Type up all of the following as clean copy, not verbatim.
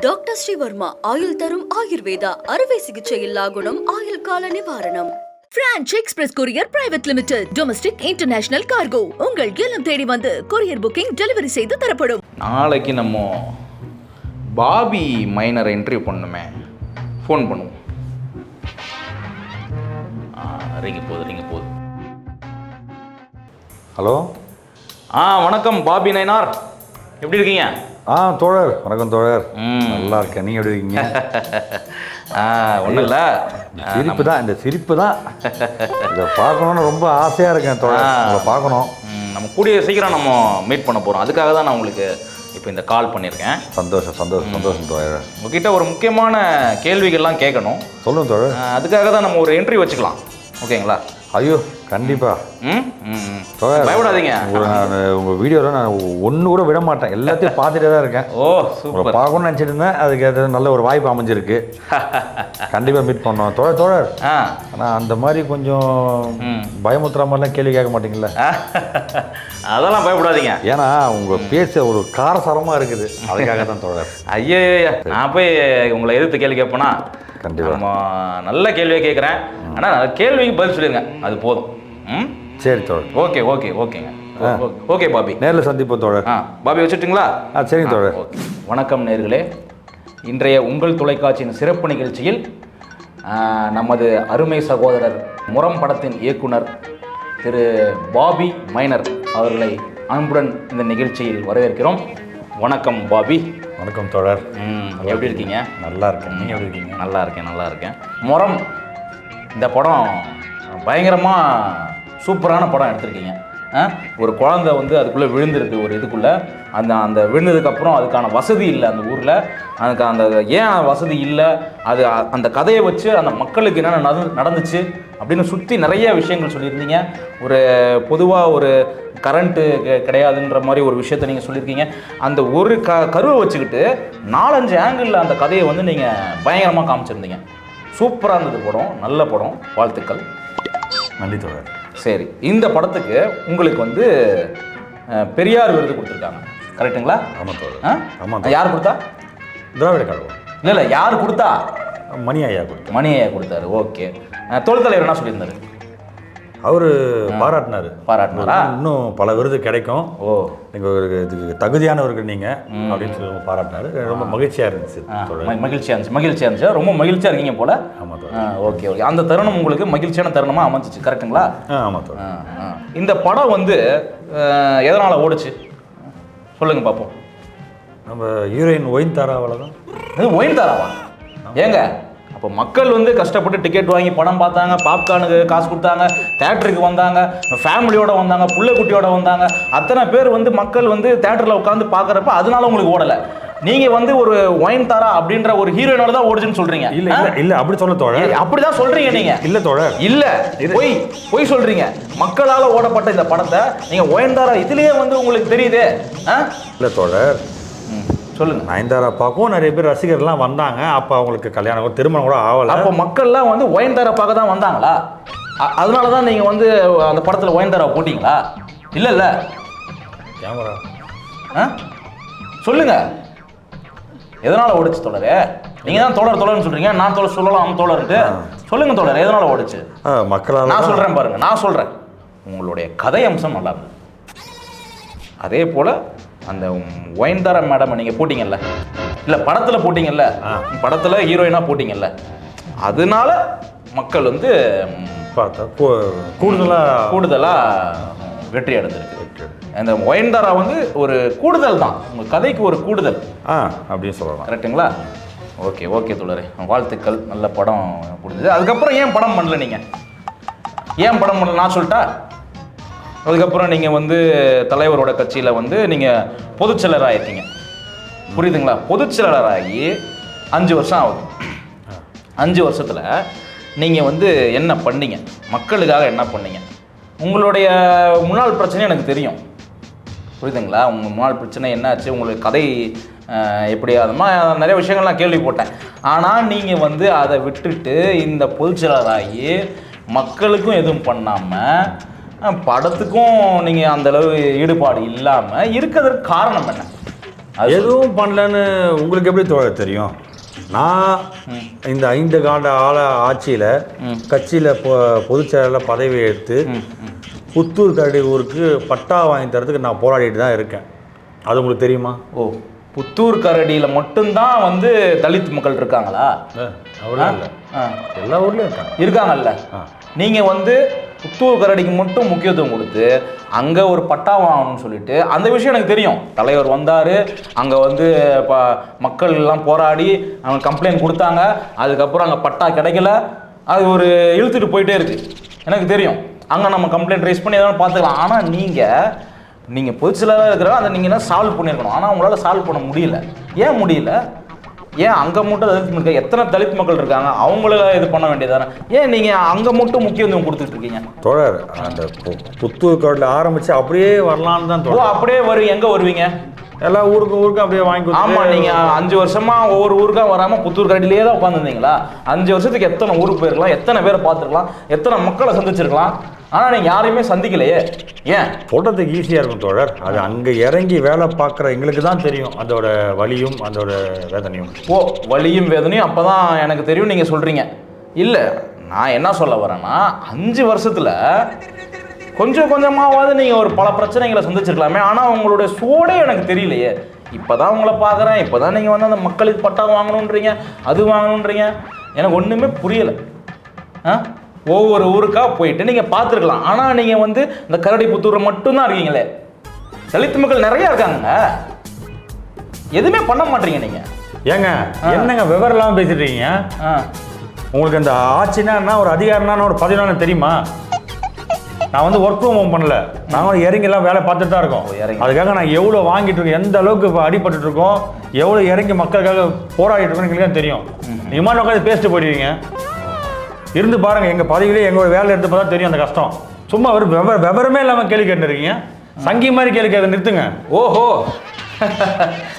Doctor Sreevarma ஆயுள் தரும் ஆயுர்வேதா அறுவை சிகிச்சையில்லா குணம் ஆயுள் கால நிவாரணம். Branch express courier private limited domestic international cargo உங்கள் இல்லம் தேடி வந்து கொரியர் புக்கிங் டெலிவரி செய்து தரப்படும். நாளைக்கு நம்ம பாபி மைனர் இன்டர்வியூ பண்ணுமே, ஃபோன் பண்ணுவோம். ரிங்க போகுது. ஹலோ. வணக்கம் பாபி நயனார், எப்படி இருக்கீங்க? தோழர், வணக்கம் தோழர். நல்லா இருக்கேன், நீங்கள் எப்படி இருக்கீங்க? ஒன்றும் இல்லை, இந்த சிரிப்பு தான் இதை பார்க்கணுன்னு ரொம்ப ஆசையாக இருக்கேன் தோழர். உங்களை பார்க்கணும். நம்ம கூடிய சீக்கிரம் நம்ம மீட் பண்ண போகிறோம். அதுக்காக தான் நான் உங்களுக்கு இப்போ இந்த கால் பண்ணியிருக்கேன். சந்தோஷம் தோழர். உங்ககிட்ட ஒரு முக்கியமான கேள்விகள்லாம் கேட்கணும். சொல்லுங்கள் தோழர். அதுக்காக தான் நம்ம ஒரு இன்டர்வியூ வச்சுக்கலாம், ஓகேங்களா? ஐயோ கண்டிப்பாக. பயப்படாதீங்க. உங்கள் வீடியோவில் நான் ஒன்று கூட விட மாட்டேன், எல்லாத்தையும் பார்த்துட்டே தான் இருக்கேன். சூப்பர். பார்க்கணும்னு நினச்சிட்டு இருந்தேன், அதுக்கு அது நல்ல ஒரு வாய்ப்பு அமைஞ்சிருக்கு. கண்டிப்பாக மீட் பண்ணோம் தோழர். ஆனால் அந்த மாதிரி கொஞ்சம் பயமுத்துற மாதிரிலாம் கேள்வி கேட்க மாட்டீங்களா? அதெல்லாம் பயப்படாதீங்க, ஏன்னா உங்கள் பேச ஒரு காரசாரமாக இருக்குது, அதுக்காக தான் தோழர். ஐயா, நான் போய் உங்களை எதிர்த்து கேள்வி கேட்பேனா? கண்டிப்பாக நம்ம நல்ல கேள்வியை கேட்குறேன், ஆனால் கேள்விக்கு பதில் சொல்லிடுங்க, அது போதும். சரி தோழர். ஓகேங்க. ஓகே பாபி, நேரில் சந்திப்போம் தோழர். பாபி வச்சுட்டுங்களா? சரிங்க தோழர். வணக்கம் நேயர்களே, இன்றைய உங்கள் தொலைக்காட்சியின் சிறப்பு நிகழ்ச்சியில் நமது அருமை சகோதரர் முரம் படத்தின் இயக்குனர் திரு பாபி மைனர் அவர்களை அன்புடன் இந்த நிகழ்ச்சியில் வரவேற்கிறோம். வணக்கம் பாபி. வணக்கம் தோழர். எப்படி இருக்கீங்க? நல்லா இருக்கேன், நீங்கள் எப்படி இருக்கீங்க? நல்லா இருக்கேன். முரம், இந்த படம் பயங்கரமாக சூப்பரான படம் எடுத்திருக்கீங்க. ஒரு குழந்தை வந்து அதுக்குள்ளே விழுந்திருக்கு, ஒரு இதுக்குள்ளே. அந்த விழுந்ததுக்கப்புறம் அதுக்கான வசதி இல்லை அந்த ஊரில். அதுக்கு அந்த ஏன் வசதி இல்லை, அது அந்த கதையை வச்சு அந்த மக்களுக்கு என்னென்ன நடந்துச்சு அப்படின்னு சுற்றி நிறைய விஷயங்கள் சொல்லியிருந்தீங்க. ஒரு பொதுவாக ஒரு கரண்ட்டு கிடையாதுன்ற மாதிரி ஒரு விஷயத்தை நீங்கள் சொல்லியிருக்கீங்க. அந்த ஒரு கருவை வச்சுக்கிட்டு 4-5 ஆங்கிளில் அந்த கதையை வந்து நீங்கள் பயங்கரமாக காமிச்சிருந்தீங்க. சூப்பராக இருந்தது படம், நல்ல படம், வாழ்த்துக்கள். நன்றி தோழர். சரி, இந்த படத்துக்கு உங்களுக்கு வந்து பெரியார் விருது கொடுத்துருக்காங்க, கரெக்டுங்களா? ஆமாம் தோழர். ஆமாம். யார் கொடுத்தா? திராவிட கழகம். இல்லை, யார் கொடுத்தா? மணி ஐயா கொடுத்தாரு. ஓகே. தொழில் தலைவர் என்ன சொல்லியிருந்தாரு? அவர் பாராட்டினாரா? இன்னும் பல விருது கிடைக்கும், நீங்கள் இதுக்கு தகுதியானவர்கள் நீங்கள் அப்படின்னு சொல்லி பாராட்டினாரு. ரொம்ப மகிழ்ச்சியாக இருந்துச்சு. மகிழ்ச்சியாக இருந்துச்சு. ரொம்ப மகிழ்ச்சியாக இருக்கீங்க போல. ஆமாம். ஓகே. அந்த தருணம் உங்களுக்கு மகிழ்ச்சியான தருணமாக அமைஞ்சிச்சு, கரெக்டுங்களா? ஆமாம். இந்த படம் வந்து எதனால் ஓடுச்சு சொல்லுங்க பார்ப்போம். நம்ம ஹீரோயின் ஒயின் தாராவால் தான். ஒயின் தாராவா? ஏங்க, அப்போ மக்கள் வந்து கஷ்டப்பட்டு டிக்கெட் வாங்கி படம் பார்த்தாங்க, பாப்கார்னுக்கு காசு கொடுத்தாங்க, தேட்டருக்கு வந்தாங்க, ஃபேமிலியோடு வந்தாங்க, புள்ள குட்டியோட வந்தாங்க. அத்தனை பேர் வந்து மக்கள் வந்து தேட்டரில் உட்காந்து பார்க்குறப்ப அதனால உங்களுக்கு ஓடலை. நீங்கள் வந்து ஒரு ஒயின் தாரா அப்படின்ற ஒரு ஹீரோயினோட தான் ஓடுச்சுன்னு சொல்கிறீங்க. இல்லை அப்படி சொல்ல தோழர். அப்படி தான் சொல்கிறீங்க நீங்கள். இல்லை தோழர், இல்லை, பொய் சொல்கிறீங்க. மக்களால் ஓடப்பட்ட இந்த படத்தை நீங்கள் ஒயின் தாரா இதுலேயே வந்து உங்களுக்கு தெரியுது. இல்லை தோழர், சொல்லுங்க. நயன்தாரா பார்க்கவும் நிறைய பேர் ரசிகர்லாம் வந்தாங்க. அப்போ அவங்களுக்கு கல்யாணம் திருமணம் கூட ஆகலை. அப்போ மக்கள்லாம் வந்து ஒயன்தாரா பார்க்க தான் வந்தாங்களா? அதனால தான் நீங்கள் வந்து அந்த படத்தில் ஒயன்தாரா போட்டிங்களா? இல்லை கேமரா சொல்லுங்க, எதனால் ஓடிச்சு தோழரே? நீங்கள் தான் தோழர்னு சொல்கிறீங்க, நான் தோழர் சொல்லலாம், அவன் தோழர்ன்ட்டு. சொல்லுங்க தோழர், எதனால் ஓடிச்சு? மக்களால். நான் சொல்கிறேன் பாருங்க, நான் சொல்கிறேன். உங்களுடைய கதை அம்சம் நல்லா இருந்தது. அதே போல் அந்த ஒயன்தாரா மேடம் நீங்கள் போட்டிங்கல்ல, இல்லை படத்தில் போட்டிங்கல்ல, படத்தில் ஹீரோயினாக போட்டிங்கல்ல, அதனால மக்கள் வந்து பார்த்தா கூடுதலாக வெற்றி அடைஞ்சிருக்கு. அந்த ஒயன்தாரா வந்து ஒரு கூடுதல் தான், உங்கள் கதைக்கு ஒரு கூடுதல் அப்படின்னு சொல்லலாம், கரெக்டுங்களா? ஓகே தோழரே, வாழ்த்துக்கள். நல்ல படம் கொடுத்தது. அதுக்கப்புறம் ஏன் படம் பண்ணல நீங்கள்? ஏன் படம் பண்ணல நான் சொல்லிட்டா? அதுக்கப்புறம் நீங்கள் வந்து தலைவரோட கட்சியில் வந்து நீங்கள் பொதுச்செயலர் ஆகிட்டீங்க, புரியுதுங்களா? பொதுச்செயலராகி 5 வருஷம் ஆகுது. 5 வருஷத்தில் நீங்கள் வந்து என்ன பண்ணீங்க? மக்களுக்காக என்ன பண்ணீங்க? உங்களுடைய முன்னாள் பிரச்சனை எனக்கு தெரியும், புரியுதுங்களா? உங்கள் முன்னாள் பிரச்சனை என்னாச்சு, உங்களுக்கு கதை எப்படி, அது மாதிரி நிறைய விஷயங்கள் நான் கேள்விப்பட்டேன். ஆனால் நீங்கள் வந்து அதை விட்டுட்டு இந்த பொதுச்செயலராகி மக்களுக்கும் எதுவும் பண்ணாமல் படத்துக்கும் நீங்கள் அந்தளவு ஈடுபாடு இல்லாமல் இருக்கிறதுக்கு காரணம் என்ன? எதுவும் பண்ணலன்னு உங்களுக்கு எப்படி தெரியும்? நான் இந்த 5 ஆண்டு ஆட்சியில் கட்சியில் பொதுச்செயலாளர் பதவி எடுத்து புத்தூர் கரடி ஊருக்கு பட்டா வாங்கி தரதுக்கு நான் போராடிட்டு தான் இருக்கேன். அது உங்களுக்கு தெரியுமா? ஓ, புத்தூர் கரடியில் மட்டும்தான் வந்து தலித் மக்கள் இருக்காங்களா? அவ்வளோ இல்லை, எல்லா ஊர்லேயும் இருக்காங்கல்ல. நீங்கள் வந்து புத்தூர் கரடிக்கு மட்டும் முக்கியத்துவம் கொடுத்து அங்கே ஒரு பட்டா வாங்கணும்னு சொல்லிட்டு, அந்த விஷயம் எனக்கு தெரியும். தலைவர் வந்தார், அங்கே வந்து இப்போ மக்கள் எல்லாம் போராடி அவங்க கம்ப்ளைண்ட் கொடுத்தாங்க. அதுக்கப்புறம் அங்கே பட்டா கிடைக்கல, அது ஒரு இழுத்துட்டு போயிட்டே இருக்குது. எனக்கு தெரியும். அங்கே நம்ம கம்ப்ளைண்ட் ரைஸ் பண்ணி எதாவது பார்த்துக்கலாம். ஆனால் நீங்கள் பொதுச்செயலாளராக இருக்கிறாங்க, அதை நீங்கள் என்ன சால்வ் பண்ணியிருக்கணும். ஆனால் உங்களால் சால்வ் பண்ண முடியல. ஏன் முடியல? ஏன் அங்கே மட்டும் தலித் மக்கள், எத்தனை தலித் மக்கள் இருக்காங்க, அவங்கள இது பண்ண வேண்டியதானே? ஏன் நீங்கள் அங்கே மட்டும் முக்கியத்துவம் கொடுத்துட்டு இருக்கீங்க? தோழர், அந்த புத்தூர் கரடியில் ஆரம்பித்து அப்படியே வரலான்னு தான் தோழர். அப்படியே எங்கே வருவீங்க? எல்லா ஊருக்கும் அப்படியே வாங்கி. ஆமாம், நீங்கள் 5 வருஷமா ஒவ்வொரு ஊருக்கா வராமல் புத்தூர் கரடியிலே தான் உட்காந்துருந்தீங்களா? 5 வருஷத்துக்கு எத்தனை ஊருக்கு போயிருக்கலாம், எத்தனை பேரை பார்த்துருக்கலாம், எத்தனை மக்களை சந்திச்சிருக்கலாம். ஆனால் நீங்கள் யாரையுமே சந்திக்கலையே. ஏன்? சொல்கிறதுக்கு ஈஸியாக இருக்கும் தோழர். அது அங்கே இறங்கி வேலை பார்க்குற எங்களுக்கு தான் தெரியும் அதோட வலியும் அதோட வேதனையும். ஓ, வலியும் வேதனையும் அப்போ தான் எனக்கு தெரியும் நீங்கள் சொல்கிறீங்க. இல்லை, நான் என்ன சொல்ல வரேன்னா, 5 வருஷத்தில் கொஞ்சம் கொஞ்சமாவது நீங்கள் ஒரு பல பிரச்சனைகளை சந்திச்சிருக்கலாமே. ஆனால் உங்களுடைய சோடே எனக்கு தெரியலையே. இப்போ தான் உங்களை பார்க்குறேன், இப்போ தான் நீங்கள் வந்து அந்த மக்களுக்கு பட்டா வாங்கணுன்றீங்க, அது வாங்கணுன்றீங்க. எனக்கு ஒன்றுமே புரியலை. ஒவ்வொரு ஊருக்கா போயிட்டு நீங்கள் பார்த்துருக்கலாம். ஆனால் நீங்கள் வந்து இந்த கரடி புத்தூரை மட்டும்தான் இருக்கீங்களே. தலித் மக்கள் நிறையா இருக்காங்க, எதுவுமே பண்ண மாட்டீங்க நீங்கள். ஏங்க என்னங்க விவரம் இல்லாமல் பேசிட்டு இருக்கீங்க? உங்களுக்கு இந்த ஆட்சினா ஒரு அதிகாரம்னா ஒரு பதவினா தெரியுமா? நான் வந்து ஒர்க் ஃப்ரம் ஹோம் பண்ணல, நாங்கள் இறங்கிலாம் வேலை பார்த்துட்டு தான் இருக்கோம். அதுக்காக நான் எவ்வளோ வாங்கிட்டு இருக்கோம், எந்த அளவுக்கு இப்போ அடிபட்டு இருக்கோம், எவ்வளோ இறங்கி மக்களுக்காக போராடிட்டு இருக்கோம் எங்களுக்கு தான் தெரியும். நீங்கள் உட்காந்து பேசிட்டு போயிடுவீங்க. இருந்து பாருங்க, எங்கள் பதவியிலே எங்களோட வேலை எடுத்து பார்த்தா தெரியும் அந்த கஷ்டம். சும்மா ஒரு விவரமே இல்லாமல் கேள்வி கேட்டுருக்கீங்க. சங்கி மாதிரி கேள்வி கேட்க நிறுத்துங்க. ஓஹோ,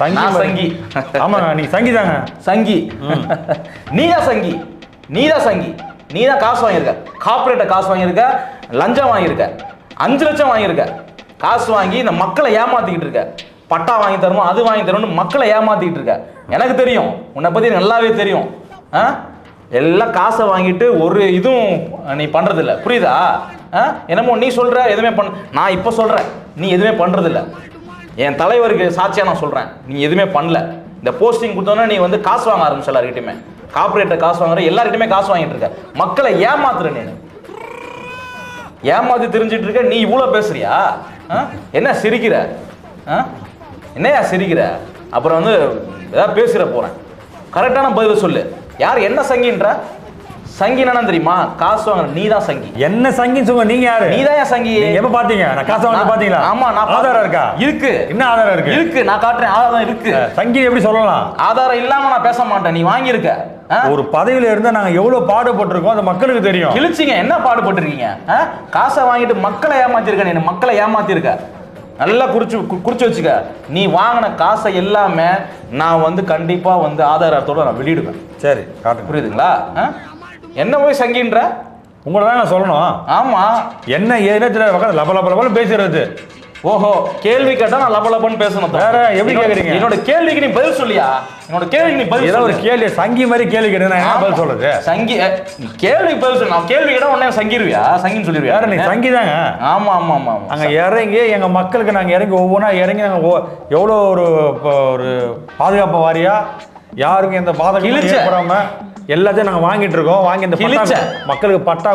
சங்கி. ஆமாங்க, நீங்கள் சங்கி தாங்க. சங்கி நீதான் சங்கி, நீதான் சங்கி. நீ தான் காசு வாங்கியிருக்க, கார்பரேட்டை காசு வாங்கியிருக்க, லஞ்சம் வாங்கியிருக்க, 5 லட்சம் வாங்கியிருக்க. காசு வாங்கி இந்த மக்களை ஏமாத்திக்கிட்டு இருக்க. பட்டா வாங்கி தருமோ, அது வாங்கி தரணும்னு மக்களை ஏமாத்திக்கிட்டு இருக்க. எனக்கு தெரியும், உன்னை பற்றி நல்லாவே தெரியும். எல்லாம் காசை வாங்கிட்டு ஒரு இதுவும் நீ பண்ணுறதில்ல, புரியுதா? என்னமோ நீ சொல்கிற எதுவுமே நான் இப்போ சொல்கிறேன், நீ எதுவுமே பண்ணுறதில்ல. என் தலைவருக்கு சாட்சியாக நான் சொல்கிறேன், நீ எதுவுமே பண்ணல. இந்த போஸ்டிங் கொடுத்தோன்னா நீ வந்து காசு வாங்க ஆரம்பிச்சு எல்லாருக்கிட்டையுமே. கார்பரேட்டர் காசு வாங்குற, எல்லார்கிட்டையுமே காசு வாங்கிட்டு இருக்க. மக்களை ஏமாத்துற, நீ ஏமாத்தி தெரிஞ்சிட்டு இருக்க. நீ இவ்வளோ பேசுறியா? என்ன சிரிக்கிற? என்னையா சிரிக்கிற? அப்புறம் வந்து ஏதாவது பேசுகிற போகிறேன். கரெக்டான பதில் சொல்லு. யார் என்ன சங்கின்ற? சங்கி என்ன தெரியுமா? காசு வாங்குற நீ தான் சங்கி. என்ன சங்கின்னு சொல்லுங்க. நீங்க யாரு? நீ தான் சங்கி. எப்ப பாத்தீங்க நான் காசு வாங்க? பாத்தீங்களா? ஆமா, நான் ஆதாரம் இருக்கா? இருக்கு. என்ன ஆதாரம் இருக்கு? இருக்கு, நான் காட்டுறேன். ஆதாரம் இருக்கு. சங்கி எப்படி சொல்லலாம்? ஆதாரம் இல்லாம நான் பேச மாட்டேன். நீ வாங்கியிருக்க. ஒரு பதவியில இருந்தா நாங்க எவ்வளவு பாடுபட்டிருக்கோம் அது மக்களுக்கு தெரியும். கிழிச்சிங்க, என்ன பாடுபட்டிருக்கீங்க? காசை வாங்கிட்டு மக்களை ஏமாத்திருக்க. நீ மக்களை ஏமாத்திருக்க. நல்லா குறிச்சு வச்சுக்க. நீ வாங்கின காசை எல்லாமே நான் வந்து கண்டிப்பா வந்து ஆதாரத்தோட நான் வெளியிடுவேன். சரி, காட்டுங்க. புரியுதுங்களா? என்ன போய் சங்கின்ற? உங்களை தான் நான் சொல்லணும். ஆமா, என்ன ஏதோ லப லப லபன்னு பேசுறது. ஓஹோ, கேள்வி கேட்டா நான் லபலபன்னு பேசணும். வேற எப்படி கேக்குறீங்க? என்னோட கேள்விக்கு நீ பதில் சொல்லியா? என்னோட கேள்விக்கு நீ பதில் ஏதோ ஒரு கேள்வி சங்கி மாதிரி கேள்வி கேட்டா நான் என்ன பதில் சொல்றது? சங்கி கேள்வி பதில் சொல்லு. நான் கேள்வி கேட்டா உடனே சங்கிருவியா? சங்கின்னு சொல்லிருவியா? நீ சங்கி தாங்க. ஆமா ஆமா ஆமா. அங்க இறங்கி எங்க மக்களுக்கு நாங்க இறங்கி ஒவ்வொன்றா இறங்கி நாங்க எவ்வளோ ஒரு பாதுகாப்பு வாரியா யாருக்கும் எந்த பாதகம் ஏற்படாம எல்லாத்தையும் நாங்க வாங்கிட்டு இருக்கோம். வாங்கி இந்த மக்களுக்கு பட்டா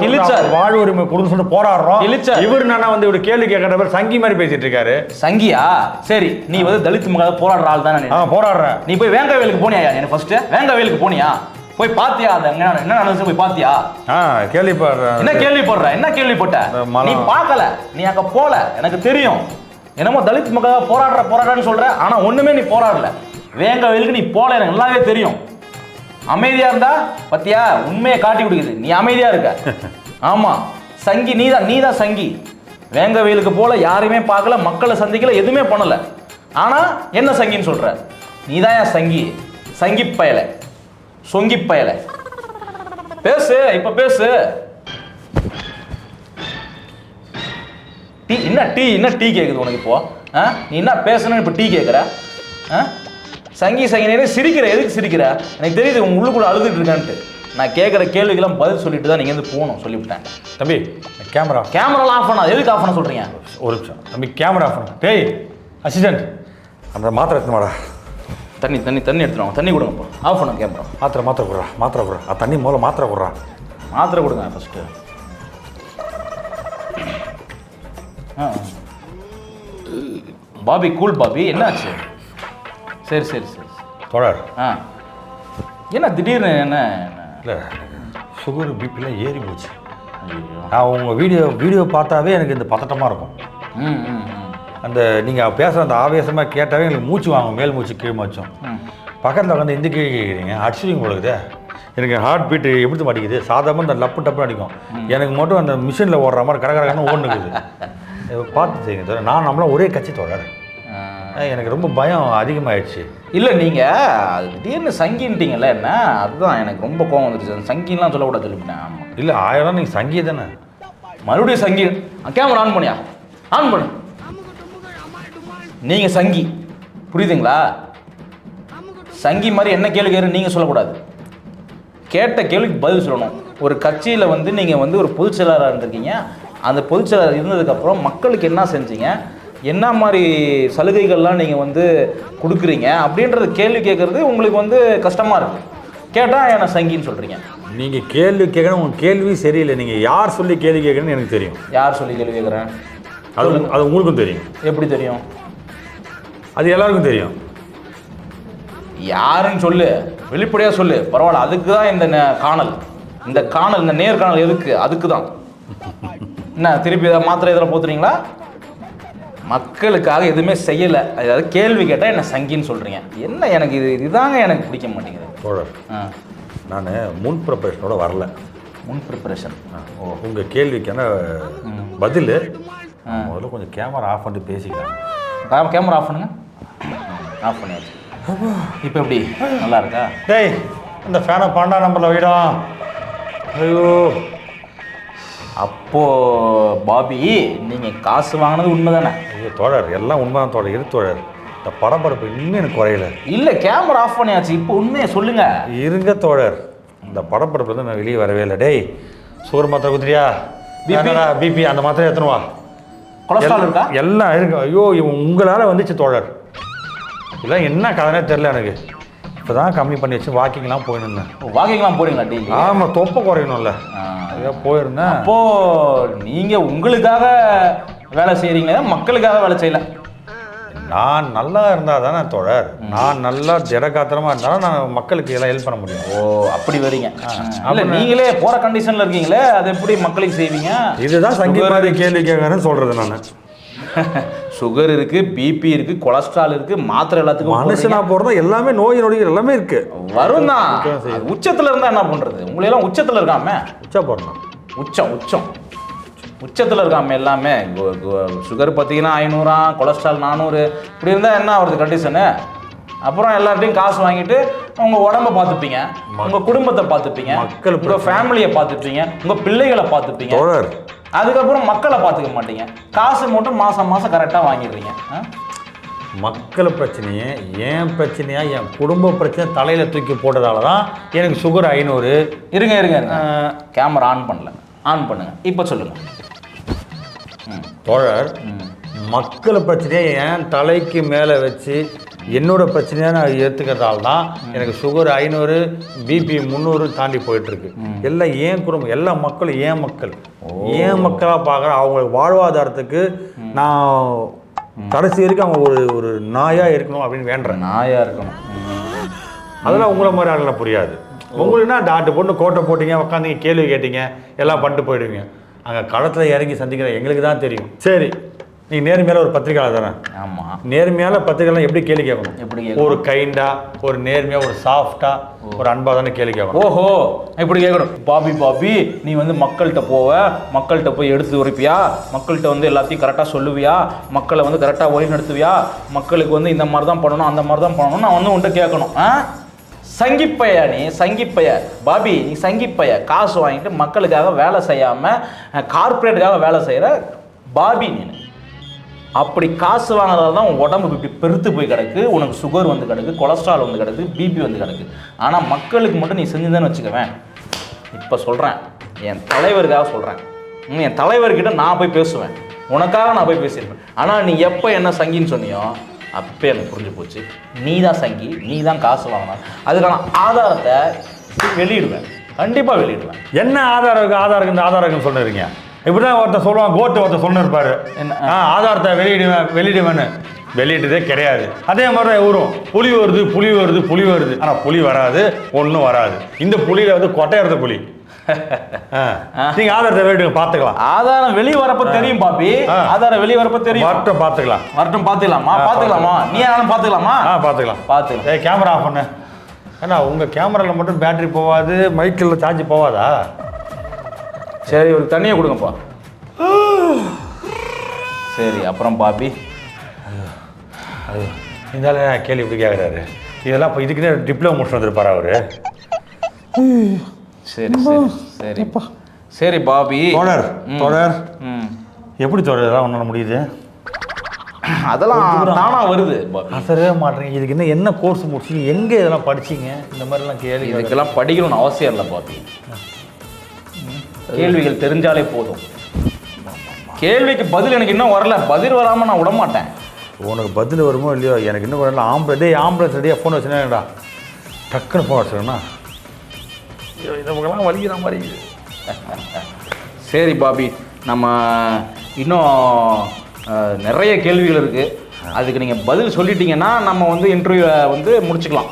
வாழ்வு உரிமை கொடுன்னு சொல்லிட்டு போராடுறோம். இவர் நானா வந்து ஒரு கேள்வி கேட்கற சங்கி மாதிரி பேசிட்டு இருக்காரு. சங்கியா? சரி, நீ வந்து தலித் மக்கள் போராடுற ஆள் தானே? போராடுறேன். நீ போய் வேங்கவேலுக்கு போனியா? எனக்கு ஃபர்ஸ்ட் வேங்கவேலுக்கு போனியா? போய் பாத்தியா? அது என்ன நடந்துச்சு போய் பாத்தியா? கேள்விப்படுறேன். என்ன கேள்விப்படுற? என்ன கேள்விப்பட்ட? நீ பார்க்கல, நீ அங்க போல. எனக்கு தெரியும். என்னமோ தலித் மக்கள் போராடுறன்னு சொல்ற, ஆனா ஒண்ணுமே நீ போராடல. வேங்கவேலுக்கு நீ போல, எனக்கு நல்லாவே தெரியும். அமைதியா இருந்தா பத்தியா உண்மையை காட்டி கொடுக்குது. நீ அமைதியா இருக்க. ஆமா, சங்கி நீதான் சங்கி. வேங்கவேலுக்கு போல யாரையுமே பார்க்கல, மக்களை சந்திக்கல, எதுவுமே பண்ணல. ஆனா என்ன சங்கின்னு சொல்ற? நீதான் சங்கி. சங்கி பயல, சொங்கி பயல. பேசு, இப்ப பேசு. என்ன டீ கேக்குது உனக்கு இப்போ? நீ என்ன பேசணும் இப்ப டீ கேக்குற? சங்கினே சிரிக்கிற, எதுக்கு சிரிக்கிற? எனக்கு தெரியுது உங்க உள்ளுக்குள்ள அழுதுட்டு இருக்கான்ட்டு. நான் கேட்குற கேள்விக்கெல்லாம் பதில் சொல்லிட்டு தான் நீங்கள் வந்து போகணும் சொல்லிவிட்டேன். தம்பி கேமராலாம் ஆஃப் பண்ணா, எதுக்கு ஆஃப் பண்ண சொல்கிறீங்க? ஒரு நிமிஷம் தம்பி, கேமரா ஆஃப் பண்ண. டேய் அசிஸ்டன்ட், அந்த மாத்திரை எடுத்துன்னு வாடா. தண்ணி எடுத்துருவாங்க. தண்ணி கொடுங்கப்பா. ஆஃப் பண்ணுங்க கேமரா. மாத்திரை கொடுறா. தண்ணி முதல்ல மாத்திரை கொடுறா. மாத்திரை கொடுங்க ஃபஸ்ட்டு. பாபி கூல் பாபி, என்னாச்சு? சரி தோழர். என்ன திடீர்னு என்ன? இல்லை, சுகர் பிபிலாம் ஏறி போச்சு. நான் உங்கள் வீடியோ பார்த்தாவே எனக்கு இந்த பதட்டமாக இருக்கும். அந்த நீங்கள் பேசுகிற அந்த ஆவேசமாக கேட்டாவே எனக்கு மூச்சு வாங்கும், மேல் மூச்சு கீழ் மூச்சும். பக்கத்தில் உட்காந்து இந்த கீழே கேட்குறீங்க, அடிச்சுடுங்க போலுக்குதே. எனக்கு ஹார்ட் பீட்டு எப்படி மாட்டேங்குது, சாதாரண இந்த லப்பு டப்புன்னு அடிக்கும். எனக்கு மட்டும் அந்த மிஷினில் ஓடுற மாதிரி கடற்கடன்னு ஓடுனுக்குது. பார்த்து செய்யுங்க தோழர். நான் நம்மளாம் ஒரே கட்சி தோழர். எனக்கு ரொம்ப பயம் அதிகமாகிடுச்சு. இல்லை நீங்கள் அது திடீர்னு சங்கின்ட்டீங்கல்ல, என்ன அதுதான் எனக்கு ரொம்ப கோவம் வந்துருச்சு. அந்த சங்கின்லாம் சொல்லக்கூடாது சொல்லிவிட்டேன். ஆமாம். இல்லை 1000 நீங்கள் சங்கி தானே. மறுபடியும் சங்கி. கேமரா ஆன் பண்ணியா? ஆன் பண்ணு. நீங்கள் சங்கி, புரியுதுங்களா? சங்கி மாதிரி என்ன கேள்வி கேட்குறேன்னு நீங்கள் சொல்லக்கூடாது. கேட்ட கேள்விக்கு பதில் சொல்லணும். ஒரு கட்சியில் வந்து நீங்கள் வந்து ஒரு பொதுச் செயலாளராக இருந்திருக்கீங்க. அந்த பொதுச் செயலாளர் இருந்ததுக்கப்புறம் மக்களுக்கு என்ன செஞ்சீங்க, என்ன மாதிரி சலுகைகள்லாம் நீங்கள் வந்து கொடுக்குறீங்க அப்படின்றது கேள்வி கேட்குறது உங்களுக்கு வந்து கஷ்டமாக இருக்குது. கேட்டால் என்ன சங்கின்னு சொல்கிறீங்க. நீங்கள் கேள்வி கேட்கணும், உங்கள் கேள்வி சரியில்லை. நீங்கள் யார் சொல்லி கேள்வி கேட்குறேன்னு எனக்கு தெரியும். யார் சொல்லி கேள்வி கேட்குறேன்? அது உங்களுக்கும் தெரியும். எப்படி தெரியும்? அது எல்லாருக்கும் தெரியும். யாருன்னு சொல்லு, வெளிப்படையாக சொல்லு, பரவாயில்ல. அதுக்கு தான் இந்த காணல் இந்த நேர்காணல் எதுக்கு? அதுக்கு தான். என்ன திருப்பி இதை மாத்திரை இதில் போத்துறீங்களா? மக்களுக்காக எதுவுமே செய்யலை. அதாவது கேள்வி கேட்டால் என்ன சங்கின்னு சொல்கிறீங்க. என்ன எனக்கு இதுதாங்க எனக்கு பிடிக்க மாட்டேங்குது தோழர். நான் முன் ப்ரிப்பரேஷனோட வரல. முன் ப்ரிப்பரேஷன்? ஓ, உங்கள் கேள்விக்கான பதில் முதல்ல கொஞ்சம் கேமரா ஆஃப் பண்ணிட்டு பேசிக்கலாம். கேமரா ஆஃப் பண்ணுங்க. ஆஃப் பண்ணியாச்சு. இப்போ எப்படி நல்லா இருக்கா? டேய், இந்த ஃபேனை 12 நம்பரில் வைடும். ஐயோ, அப்போது பாபி நீங்கள் காசு வாங்கினது உண்மை தானே? ஐயோ தோழர், எல்லாம் உண்மை தான் தோழர். தோழர், இந்த படப்படப்பு இன்னும் எனக்கு குறையல. இல்லை, கேமரா ஆஃப் பண்ணியாச்சு. இப்போ உண்மையை சொல்லுங்கள். இருங்க தோழர், இந்த படப்படப்பு நான் வெளியே வரவே இல்லை. டேய், சோறு மாத்திரை குத்துறியா? பிபி அந்த மாத்திரை எத்தனுவா? கொலஸ்ட்ரால் இருக்கா? எல்லாம் இருக்கு. ஐயோ, உங்களால் வந்துச்சு தோழர். இதெல்லாம் என்ன கதனே தெரில எனக்கு. இப்போ தான் கம்மி பண்ணி வச்சு வாக்கிங்லாம் போயிருந்தேன். வாக்கிங்லாம் போறீங்களா டெய்லி? ஆமாம், தொப்பை குறையணும்ல, போயிருந்தேன். அப்போது நீங்கள் உங்களுக்காக வேலை செய்கிறீங்களா, மக்களுக்காக வேலை செய்யல? நான் நல்லா இருந்தால் தானே தோழர். நான் நல்லா ஜடகாத்திரமாக இருந்தாலும் நான் மக்களுக்கு எல்லாம் ஹெல்ப் பண்ண முடியும். ஓ, அப்படி வரீங்க. இல்லை, நீங்களே போகிற கண்டிஷனில் இருக்கீங்களே, அது எப்படி மக்களுக்கு செய்வீங்க? இதுதான் சங்கீத கேள்வி கேட்கறேன்னு சொல்கிறது நான். சுகர் இருக்கு, பிபி இருக்கு, கொலஸ்ட்ரால் இருக்கு, மாத்திரை எல்லாத்துக்கும் மனுஷனா போறதா எல்லாமே நோய் நொடிகள் எல்லாமே இருக்கு. வரும் தான். உச்சத்துல இருந்தா என்ன பண்றது? உங்களை எல்லாம் உச்சத்துல இருக்காம போடணும். உச்சத்துல இருக்காம எல்லாமே. சுகர் பார்த்தீங்கன்னா 500, கொலஸ்ட்ரால் 400, இப்படி இருந்தா என்ன ஆகுறது கண்டிஷனு? அப்புறம் எல்லார்ட்டையும் காசு வாங்கிட்டு உங்க உடம்ப பார்த்துப்பீங்க, உங்க குடும்பத்தை பார்த்துப்பீங்க, உங்க ஃபேமிலியை பார்த்துப்பீங்க, உங்க பிள்ளைகளை பார்த்துப்பீங்க. அதுக்கப்புறம் மக்களை பார்த்துக்க மாட்டீங்க. காசு மட்டும் மாதம் கரெக்டாக வாங்கிடுறீங்க. மக்கள் பிரச்சனையே என் பிரச்சனையா, என் குடும்ப பிரச்சனை தலையில் தூக்கி போட்டதால தான் எனக்கு சுகர் 500. இருங்க, கேமரா ஆன் பண்ணல. ஆன் பண்ணுங்க. இப்போ சொல்லுங்க தோழர். மக்கள் பிரச்சனையை என் தலைக்கு மேலே வச்சு என்னோட பிரச்சனையாக நான் ஏற்றுக்கிறதால தான் எனக்கு சுகர் 500, பிபி 300 தாண்டி போயிட்டுருக்கு. எல்லாம் ஏன் குடும்பம், எல்லா மக்களும் ஏன் மக்களாக பார்க்குறேன். அவங்க வாழ்வாதாரத்துக்கு நான் கடைசி வரைக்கும் அவங்க ஒரு நாயாக இருக்கணும் அப்படின்னு வேண்டுறேன். நாயாக இருக்கணும். அதெல்லாம் உங்களை மாதிரி ஆகலாம் புரியாது. உங்களுக்குன்னா டாக்டர் பொண்ணு கோட்டை போட்டிங்க, உட்காந்து கேள்வி கேட்டீங்க, எல்லாம் பண்ணிட்டு போயிடுவீங்க. அங்கே களத்தில் இறங்கி சந்திக்கிற எங்களுக்கு தான் தெரியும். சரி, நீங்கள் நேர்மையால ஒரு பத்திரிகையாளர் தானே? ஆமாம். நேர்மையால பத்திரிகைலாம் எப்படி கேள்வி கேட்கணும்? எப்படி? ஒரு கைண்டா, ஒரு நேர்மையாக, ஒரு சாஃப்டாக, ஒரு அன்பாக தானே கேள்வி கேட்கணும். ஓஹோ, இப்படி கேட்கணும். பாபி நீ வந்து மக்கள்கிட்ட மக்கள்கிட்ட போய் எடுத்து உரைப்பியா, மக்கள்கிட்ட வந்து எல்லாத்தையும் கரெக்டாக சொல்லுவியா, மக்களை வந்து கரெக்டாக வழி நடத்துவியா, மக்களுக்கு வந்து இந்த மாதிரி தான் பண்ணணும், அந்த மாதிரி தான் பண்ணணும், நான் வந்து உன்கிட்ட கேட்கணும். சங்கிப்பையா நீ? சங்கிப்பைய பாபி, நீ சங்கிப்பைய. காசு வாங்கிட்டு மக்களுக்காக வேலை செய்யாமல் கார்பரேட்டுக்காக வேலை செய்கிற பாபி நீ. அப்படி காசு வாங்குறதால தான் உன் உடம்பு இப்படி பெருத்து போய் கிடக்கு, உனக்கு சுகர் வந்து கிடக்கு, கொலஸ்ட்ரால் வந்து கிடக்கு, பிபி வந்து கிடக்கு. ஆனால் மக்களுக்கு மட்டும் நீ செஞ்சுதானே வச்சுக்கவேன். இப்போ சொல்கிறேன், என் தலைவருக்காக சொல்கிறேன். என் தலைவர்கிட்ட நான் போய் பேசுவேன், உனக்காக நான் போய் பேசியிருப்பேன். ஆனால் நீ எப்போ என்ன சங்கின்னு சொன்னியோ அப்போ எனக்கு புரிஞ்சு போச்சு. நீ தான் சங்கி, நீ தான் காசு வாங்கின. அதுக்கான ஆதாரத்தை வெளியிடுவேன், கண்டிப்பாக வெளியிடுவேன். என்ன ஆதாரம் இந்த ஆதாரம் சொல்லுறீங்க? இப்படி தான் ஒருத்தர் சொல்லுவான், கோர்ட்டு ஒருத்தர் சொல்லிருப்பாரு, என்ன ஆதாரத்தை வெளியிடுவேன்னு. வெளியிட்டதே கிடையாது. அதே மாதிரி தான் இவரும் புலி வருது. ஆனால் புலி வராது, ஒன்றும் வராது. இந்த புலியில் வந்து கொட்டையறது புலி. நீங்க ஆதாரத்தை வெளியிடுங்க, பார்த்துக்கலாம். ஆதாரம் வெளியே வரப்ப தெரியும் பாப்பி, ஆதாரம் வெளியே வரப்ப தெரியும். வரட்டும் பார்த்துக்கலாமா? நீ யாரும் பார்த்துக்கலாமா? பார்த்துக்கலாம். கேமரா ஆஃப் பண்ணு. ஏன்னா உங்கள் கேமராவில் மட்டும் பேட்டரி போகாது, மைக்கில் சார்ஜ் போகாதா? சரி, ஒரு தண்ணியை கொடுங்கப்பா. சரி, அப்புறம் பாப்பி இருந்தாலும் கேள்வி இப்படி கேட்குறாரு. இதெல்லாம் இப்போ இதுக்குன்னே டிப்ளமோ முடிச்சு வந்துருப்பார் அவர். சரி பாபி. தொடர் எப்படி தொடர் உன்னால முடியுது? அதெல்லாம் தானா வருது. அசரவே மாட்டேங்க. இதுக்கு என்ன கோர்ஸ் முடிச்சிங்க, எங்கே இதெல்லாம் படிச்சிங்க? இந்த மாதிரிலாம் கேள்வி இதுக்கெல்லாம் படிக்கணும்னு அவசியம் இல்லை பாப்பி. கேள்விகள் தெரிஞ்சாலே போதும். கேள்விக்கு பதில் எனக்கு இன்னும் வரல. பதில் வராமல் நான் விட மாட்டேன். உனக்கு பதில் வருமோ இல்லையோ, எனக்கு இன்னும் வரல. ஆம்புலன்ஸ் ரெடியாக ஃபோன் வச்சுனேடா, டக்குன்னு ஃபோன் வச்சுருக்கேண்ணா. நமக்கெல்லாம் வலிக்கிற மாதிரி. சரி பாபி, நம்ம இன்னும் நிறைய கேள்விகள் இருக்குது. அதுக்கு நீங்கள் பதில் சொல்லிட்டீங்கன்னா நம்ம வந்து இன்டர்வியூவை வந்து முடிச்சுக்கலாம்.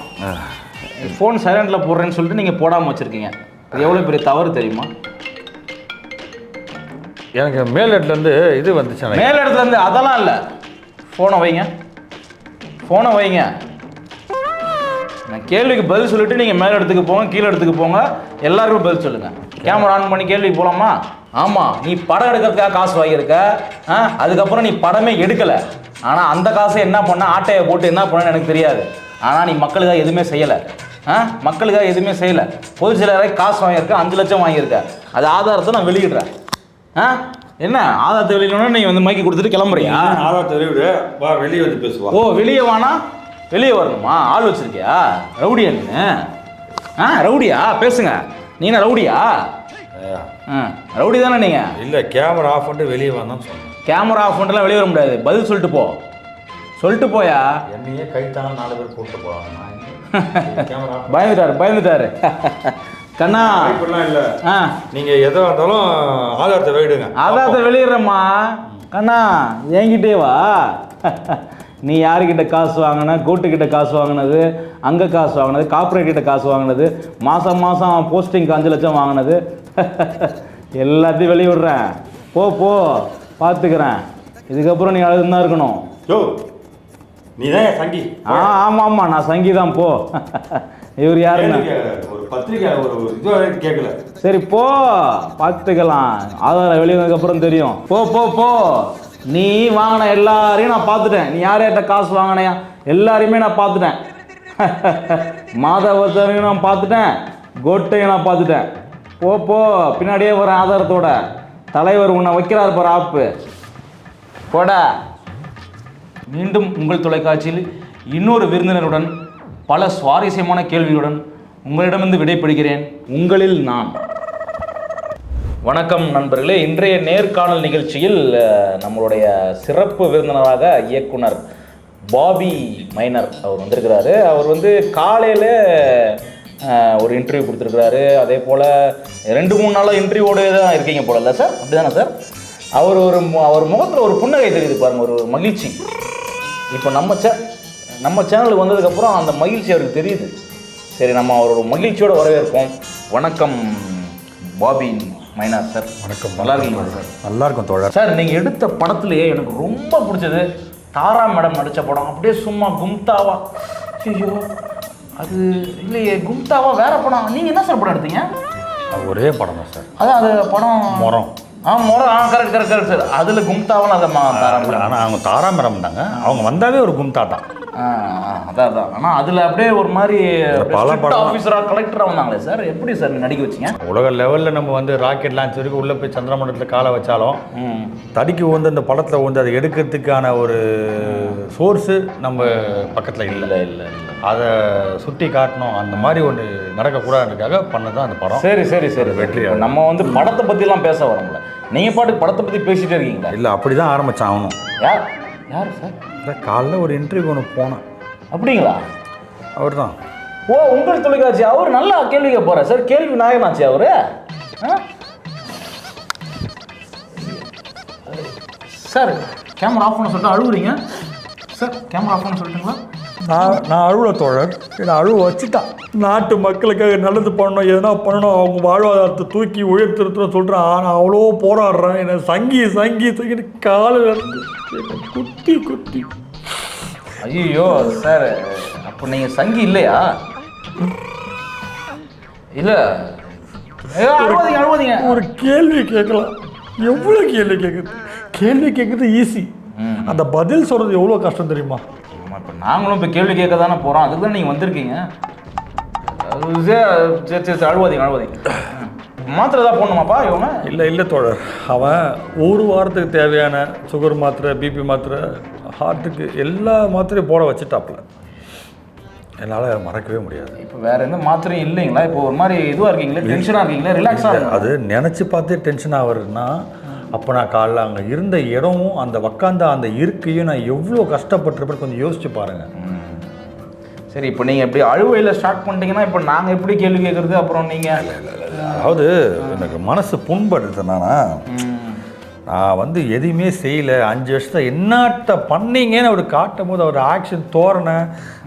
ஃபோன் சைலண்டில் போடுறேன்னு சொல்லிட்டு நீங்கள் போடாமல் வச்சுருக்கீங்க. அது எவ்வளோ பெரிய தவறு தெரியுமா? எனக்கு மேல் இடத்துலேருந்து இது வந்துச்சு. மேல் இடத்துலேருந்து அதெல்லாம் இல்லை. ஃபோனை வைங்க. நான் கேள்விக்கு பதில் சொல்லிவிட்டு நீங்கள் மேல் இடத்துக்கு போங்க, கீழே இடத்துக்கு போங்க, எல்லாருக்கும் பதில் சொல்லுங்கள். கேமரா ஆன் பண்ணி கேள்விக்கு போகலாமா? ஆமாம், நீ படம் எடுக்கிறதுக்காக காசு வாங்கியிருக்க. அதுக்கப்புறம் நீ படமே எடுக்கலை. ஆனால் அந்த காசை என்ன பண்ண, ஆட்டையை போட்டு என்ன பண்ணன்னு எனக்கு தெரியாது. ஆனால் நீ மக்களுக்காக எதுவுமே செய்யலை. பொது சிலரை காசு வாங்கியிருக்க, 5 லட்சம் வாங்கியிருக்க. அது ஆதாரத்தை நான் வெளியிடுறேன். என்ன ஆதாரத்தை வெளியிடணும்னா நீங்கள் வந்து மைக்கி கொடுத்துட்டு கிளம்புறியா? ஆதாரத்தை வெளியிடு, வா வெளியே வந்து பேசுவா. ஓ, வெளியே வானா? வெளியே வரணுமா? ஆள் வச்சிருக்கியா? ரவுடியா நீ? ரவுடியா? பேசுங்க. நீ என்ன ரவுடியா? ரவுடி தானே நீங்கள்? இல்லை, கேமரா ஆஃப் பண்ணிட்டு வெளியே வந்தான்னு சொன்னேன். கேமரா ஆஃப் பண்ணிட்டுலாம் வெளியே வர முடியாது. பதில் சொல்லிட்டு போயா. என்னையே கைத்தான 4 பேர் கூப்பிட்டு போவாங்க. பயந்துட்டாரு கண்ணா. இப்படிலாம் இல்லை. நீங்கள் எதோ இருந்தாலும் ஆதாரத்தை வெளியிடுங்க. ஆதாரத்தை வெளியிடுறேம்மா. கண்ணா, என்கிட்டே வா. நீ யாருக்கிட்ட காசு வாங்கின, கோர்ட்டுக்கிட்ட காசு வாங்கினது, அங்கே காசு வாங்கினது, கார்பரேட் கிட்ட காசு வாங்கினது, மாதம் போஸ்டிங்க்கு 5 லட்சம் வாங்கினது, எல்லாத்தையும் வெளியிடுறேன். போ பார்த்துக்கிறேன். இதுக்கப்புறம் நீ அழுதுன்னு தான் இருக்கணும். நீ தான் சங்கி. ஆமாம், நான் சங்கி தான். போ. இவர் யாருன்னு ஒரு பத்திரிக்கை ஒரு இது கேட்கல. சரி போ, பார்த்துக்கலாம். ஆதாரம் வெளியினதுக்கப்புறம் தெரியும். போ. நீ வாங்கின எல்லாரையும் நான் பார்த்துட்டேன். நீ யார்கிட்ட காசு வாங்கினையா எல்லாரையுமே நான் பார்த்துட்டேன். மாதவத்தையும் நான் பார்த்துட்டேன், கோட்டையும் நான் பார்த்துட்டேன். போ, பின்னாடியே வர ஆதாரத்தோட. தலைவர் உன்னை வைக்கிறார் பாரு ஆப்பு. போடா. மீண்டும் உங்கள் தொலைக்காட்சியில் இன்னொரு விருந்தினருடன் பல சுவாரஸ்யமான கேள்வியுடன் உங்களிடமிருந்து விடைபெறுகிறேன். உங்களில் நான். வணக்கம் நண்பர்களே. இன்றைய நேர்காணல் நிகழ்ச்சியில் நம்மளுடைய சிறப்பு விருந்தினராக இயக்குனர் பாபி மைனர் அவர் வந்திருக்கிறாரு. அவர் வந்து காலையில் ஒரு இன்டர்வியூ கொடுத்துருக்கிறாரு. அதே போல் 2-3 நாளாக இன்டர்வியூவோடு தான் இருக்கீங்க போல இல்லை சார்? அப்படி தானே சார்? அவர் முகத்தில் ஒரு புன்னகை தெரியுது பாருங்கள், ஒரு மகிழ்ச்சி. இப்போ நம்ம சேனலுக்கு வந்ததுக்கப்புறம் அந்த மகிழ்ச்சி அவருக்கு தெரியுது. சரி, நம்ம அவரோட மகிழ்ச்சியோடு வரவேற்போம். வணக்கம் பாபி மைனார் சார். வணக்கம். நல்லா இருக்கீங்களா சார்? நல்லா இருக்கும் தோழர். சார், நீங்கள் எடுத்த படத்துலேயே எனக்கு ரொம்ப பிடிச்சது தாரா மேடம் நடித்த படம். அப்படியே சும்மா கும்தாவா. ஐயோ, அது இல்லையே, கும்தாவா வேற படம். நீங்கள் என்ன சார் படம் எடுத்தீங்க? ஒரே படம் தான் சார். அதான் அது படம் மரம். மரம். Correct sir. அதில் கும்தாவெல்லாம் அதை தாரா மேடம். ஆனால் அவங்க தாரா மேடம் தாங்க. அவங்க வந்தாவே ஒரு கும்தா தான். அதான் ஆனால் அதில் அப்படியே ஒரு மாதிரி பல படம் ஆஃபீஸராக கலெக்டராக வந்தாங்களே சார், எப்படி சார் நடிக்க வச்சிங்க? உலக லெவலில் நம்ம வந்து ராக்கெட் லான்ச் வரைக்கும் உள்ளே போய் சந்திரமண்டலத்தில் காலை வச்சாலும் தடிக்கு வந்து அந்த படத்தில் வந்து அதை எடுக்கிறதுக்கான ஒரு சோர்ஸு நம்ம பக்கத்தில் இல்லை. அதை சுட்டி காட்டணும், அந்த மாதிரி ஒன்று நடக்கக்கூடாதுக்காக பண்ணதான் அந்த படம். சரி வெற்றி. நம்ம வந்து படத்தை பற்றிலாம் பேச வரோம்ல, நீங்கள் பாட்டுக்கு படத்தை பற்றி பேசிகிட்டே இருக்கீங்களா? இல்லை, அப்படி தான் ஆரம்பித்தான் அவனும். யார் சார்? இல்லை, காலைல ஒரு இன்டர்வியூ ஒன்று போனேன். அப்படிங்களா? அவர் தான். ஓ, உங்கள் தொலைக்காட்சி. அவர் நல்லா கேள்வி கேட்க போகிறார் சார், கேள்வி நாயகனாச்சு அவர். சார் கேமரா ஆஃப் பண்ண சொல்லிட்டு அழுகுறீங்க சார், கேமரா ஆஃப் பண்ண சொல்லிட்டுங்களா? நான் அழுவ தோழர், என்னை அழுவ வச்சுட்டான். நாட்டு மக்களுக்காக நல்லது பண்ணணும், எதனா பண்ணணும், அவங்க வாழ்வாதாரத்தை தூக்கி உயர்த்துறதுன்னு சொல்கிறேன். ஆனால் அவ்வளோ போராடுறேன். என்னை சங்கி காலில் குத்தி. ஐயோ சார், அப்போ நீங்கள் சங்கி இல்லையா? இல்லை, அழுவாதீங்க. ஒரு கேள்வி கேட்கலாம், எவ்வளோ கேள்வி கேட்குறது ஈஸி, அந்த பதில் சொல்கிறது எவ்வளோ கஷ்டம் தெரியுமா? இப்போ நாங்களும் இப்போ கேள்வி கேட்க தானே போகிறோம், அதுக்கு தான் நீங்கள் வந்திருக்கீங்க. சரி அழுவாதீங்க. மாத்திரை தான் போடணுமாப்பா இவங்க? இல்லை தோழர், அவன் ஒரு வாரத்துக்கு தேவையான சுகர் மாத்திரை, பிபி மாத்திரை, ஹார்ட்டுக்கு எல்லா மாத்திரையும் போட வச்சுட்டாப்புல. என்னால் மறக்கவே முடியாது. இப்போ வேறு எந்த மாத்திரையும் இல்லைங்களா? இப்போ ஒரு மாதிரி இதுவாக இருக்கீங்களா, டென்ஷனாக இருக்கீங்களா, ரிலாக்ஸாக? அது நினச்சி பார்த்தே டென்ஷன் ஆகுறதுன்னா, அப்போ நான் காலைல அங்கே இருந்த இடமும் அந்த உக்காந்த அந்த இருக்கையும் நான் எவ்வளோ கஷ்டப்பட்டுருப்பேன் கொஞ்சம் யோசிச்சு பாருங்கள். சரி, இப்போ நீங்கள் எப்படி அழுவையில் ஸ்டார்ட் பண்ணிட்டீங்கன்னா இப்போ நாங்கள் எப்படி கேள்வி கேட்குறது? அப்புறம் நீங்கள் அதாவது எனக்கு மனசு புண்படுறதுனானா, நான் வந்து எதுவுமே செய்யலை 5 வருஷத்தை என்னட்ட பண்ணீங்கன்னு அவர் காட்டும் போது, அவர் ஆக்ஷன் தோரணை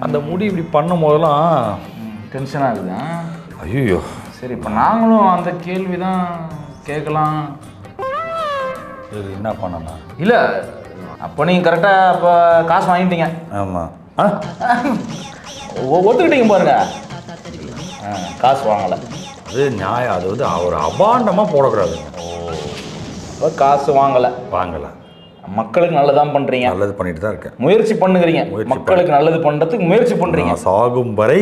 அந்த முடி இப்படி பண்ணும் போதெல்லாம் டென்ஷன் ஆகுது. ஐயோ, சரி, இப்போ நாங்களும் அந்த கேள்வி தான் கேட்கலாம். சரி, என்ன பண்ணணும்? இல்லை, அப்போ நீங்கள் கரெக்டாக இப்போ காசு வாங்கிட்டீங்க. ஆமாம், ஒத்துக்கிட்டீங்க பாருங்க. காசு வாங்கலை, அது நியாயம். அது வந்து அவர் அபாண்டமாக போடக்கூடாதுங்க. இப்போ காசு வாங்கலை. மக்களுக்கு நல்லதான் பண்ணுறீங்க. நல்லது பண்ணிட்டு தான் இருக்கேன். முயற்சி பண்ணுகிறீங்க, மக்களுக்கு நல்லது பண்ணுறதுக்கு முயற்சி பண்ணுறீங்க. சாகும் வரை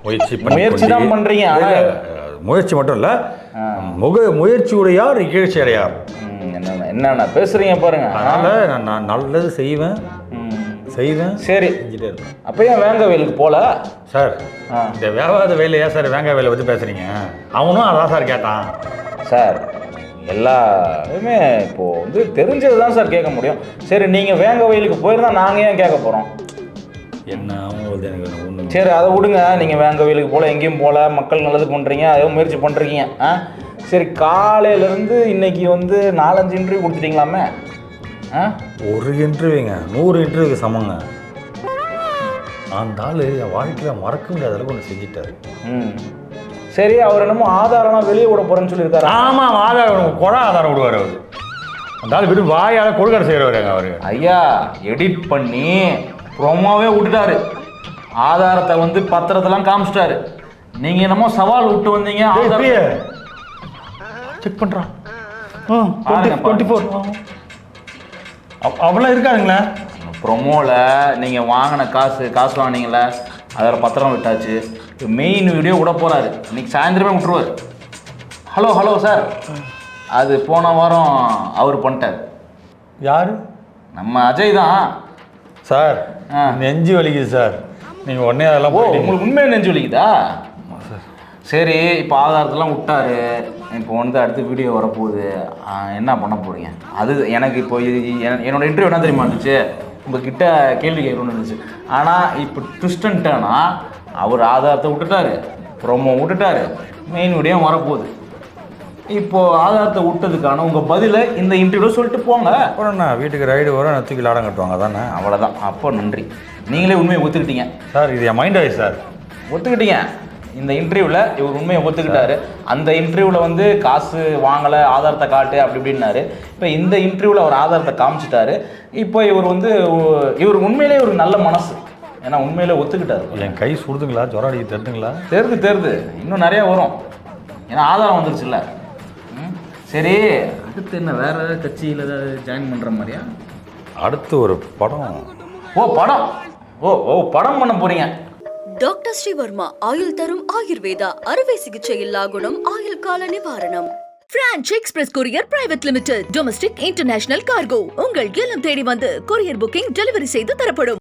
முயற்சி தான் பண்ணுறீங்க. முயற்சி மட்டும் இல்லை, முயற்சியுடையார் இகழ்ச்சி அடையார். என்னென்ன பேசுகிறீங்க பாருங்க. அதனால் நான் நல்லது செய்வேன். சரி, அப்போ ஏன் வேங்க வேலுக்கு போகல சார்? இந்த வேகாத வேலையா சார் வேங்க வேலை பற்றி பேசுகிறீங்க? அவனும் அதான் சார் கேட்டான். சார், எல்லாருமே இப்போது வந்து தெரிஞ்சது தான் சார் கேட்க முடியும். சரி, நீங்கள் வேங்க வயலுக்கு போயிருந்தா நாங்கள் ஏன் கேட்க போகிறோம்? என்ன அவங்களுக்கு எனக்கு ஒன்று. சரி, அதை விடுங்க. நீங்கள் வேங்க வயலுக்கு போகல, எங்கேயும் போகல, மக்கள் நல்லது பண்ணுறீங்க, அதே முயற்சி பண்ணுறீங்க. சரி, காலையிலேருந்து இன்னைக்கு வந்து 4-5 இன்டர்வியூ கொடுத்துட்டீங்களாமே? ஒரு இன்டர்வியூங்க 100 இன்டர்வியூக்கு சமங்க. அந்த ஆள் என் வாழ்க்கையில் மறக்க முடியாத அளவுக்கு ஒன்று செஞ்சிட்டாரு. சரி, அவர் என்னமோ ஆதாரம்லாம் வெளியே விட போகிறேன்னு சொல்லியிருக்காரு. ஆமாம், ஆதாரம் ஆதாரம் விடுவார் அவர். அந்த ஆள் விட்டு வாயால் கொடுக்கற செய்கிறவர் அவர். ஐயா, எடிட் பண்ணி ப்ரோமோவே விட்டுட்டாரு, ஆதாரத்தை வந்து பத்திரத்தெல்லாம் காமிச்சிட்டாரு. நீங்கள் என்னமோ சவால் விட்டு வந்தீங்க. செக் பண்ணுறான் 24 அவ்வளோ இருக்காதுங்களா? ப்ரொமோவில் நீங்கள் வாங்கின காசு வாங்கினீங்களே, அதில் பத்திரம் விட்டாச்சு. மெயின் வீடியோ விட போகிறாரு, இன்னைக்கு சாயந்தரமே விட்டுருவார். ஹலோ சார், அது போன வாரம் அவர் பண்ணிட்டார். யார்? நம்ம அஜய் தான் சார். நெஞ்சு வலிக்குது சார், நீங்கள் உடனே அதெல்லாம். உங்களுக்கு உண்மையாக நெஞ்சு வலிக்குதா? சரி, இப்போ ஆதாரத்தெல்லாம் விட்டாரு, இப்போ வந்து அடுத்த வீடியோ வரப்போகுது, என்ன பண்ண போகிறீங்க? அது எனக்கு இப்போ என்னோடய இன்டர்வியூ என்ன தெரியுமா இருந்துச்சு, உங்ககிட்ட கேள்வி கேட்கணும்னு இருந்துச்சு. ஆனால் இப்போ ட்விஸ்டன்ட்டானா அவர் ஆதாரத்தை விட்டுட்டாரு, ப்ரோமோ விட்டுட்டாரு, மெயின் வீடியோ வரப்போகுது. இப்போது ஆதாரத்தை விட்டதுக்கான உங்கள் பதிலை இந்த இன்டர்வியூவில் சொல்லிட்டு போங்க. அப்புறம் நான் வீட்டுக்கு ரைடு வர நான் தூக்கி லாடம் கட்டுவாங்க தானே? அவ்வளோதான். அப்போ நன்றி, நீங்களே உண்மையை ஒத்துக்கிட்டீங்க சார். இது என் மைண்ட் ஆயிடுச்சு சார். ஒத்துக்கிட்டீங்க. இந்த இன்டர்வியூவில் இவர் உண்மையை ஒத்துக்கிட்டாரு. அந்த இன்டர்வியூவில் வந்து காசு வாங்கலை, ஆதாரத்தை காட்டு அப்படி இப்படின்னாரு. இப்போ இந்த இன்டர்வியூவில் அவர் ஆதாரத்தை காமிச்சிட்டாரு. இப்போ இவர் உண்மையிலே ஒரு நல்ல மனசு, ஏன்னா உண்மையிலே ஒத்துக்கிட்டாரு. என் கை சுடுதுங்களா? ஜொரம் அடிக்க தெரிதுங்களா? தெரிது இன்னும் நிறையா வரும், ஏன்னா ஆதாரம் வந்துருச்சுல்ல. சரி, அடுத்து என்ன, வேறு ஏதாவது கட்சியில் ஏதாவது ஜாயின் பண்ணுற மாதிரியா? அடுத்து ஒரு படம். படம். ஓ படம் பண்ண போறீங்க. டாக்டர் ஸ்ரீவர்மா ஆயுள் தரும் ஆயுர்வேதா அறுவை சிகிச்சை இல்லா குணம் ஆயுள் கால நிவாரணம். Branch express courier private limited domestic international cargo உங்கள் இல்லம் தேடி வந்து கொரியர் புக்கிங் டெலிவரி செய்து தரப்படும்.